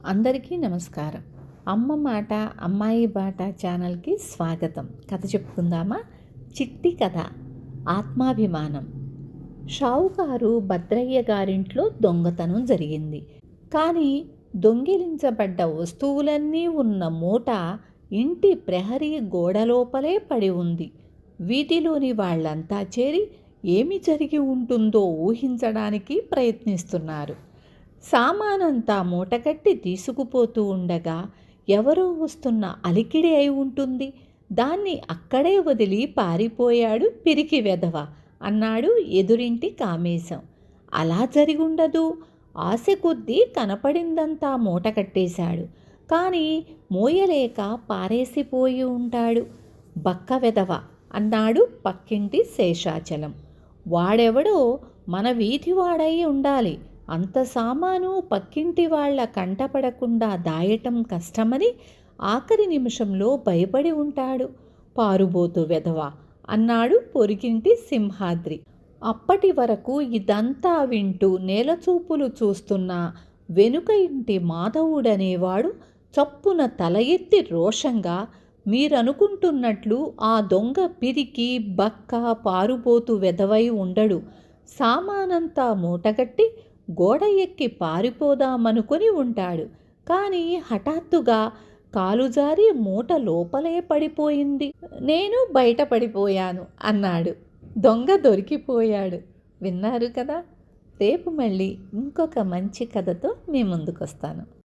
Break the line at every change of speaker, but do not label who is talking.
అందరికీ నమస్కారం. అమ్మ మాట అమ్మాయి బాట ఛానల్కి స్వాగతం. కథ చెప్పుకుందామా? చిట్టి కథ. ఆత్మాభిమానం. షావుకారు భద్రయ్య గారింట్లో దొంగతనం జరిగింది. కానీ దొంగిలించబడ్డ వస్తువులన్నీ ఉన్న మూట ఇంటి ప్రహరీ గోడలోపలే పడి ఉంది. వీధిలోని వాళ్ళంతా చేరి ఏమి జరిగి ఉంటుందో ఊహించడానికి ప్రయత్నిస్తున్నారు. సామానంతా మూటకట్టి తీసుకుపోతూ ఉండగా ఎవరో వస్తున్న అలికిడి అయి ఉంటుంది. దాన్ని అక్కడే వదిలి పారిపోయాడు పిరికి వెధవ అన్నాడు ఎదురింటి కామేశం. అలా జరిగుండదు. ఆశ కొద్దీ కనపడిందంతా మూట కట్టేశాడు. కానీ మోయలేక పారేసిపోయి ఉంటాడు. బక్క వెధవ అన్నాడు పక్కింటి శేషాచలం. వాడెవడో మన వీధివాడై ఉండాలి. అంత సామాను పక్కింటి వాళ్ల కంటపడకుండా దాయటం కష్టమని ఆఖరి నిమిషంలో భయపడి ఉంటాడు. పారుబోతు వెధవ అన్నాడు పొరిగింటి సింహాద్రి. అప్పటి వరకు ఇదంతా వింటూ నేలచూపులు చూస్తున్న వెనుక ఇంటి మాధవుడనేవాడు చప్పున తల ఎత్తి రోషంగా, మీరనుకుంటున్నట్లు ఆ దొంగ పిరికి బక్క పారుబోతు వెధవై ఉండడు. సామానంతా మూటగట్టి గోడ ఎక్కి పారిపోదామనుకుని ఉంటాడు. కానీ హఠాత్తుగా కాలు జారి మూట లోపలే పడిపోయింది. నేను బయటపడిపోయాను అన్నాడు. దొంగ దొరికిపోయాడు. విన్నారు కదా? రేపు మళ్ళీ ఇంకొక మంచి కథతో మీ ముందుకొస్తాను.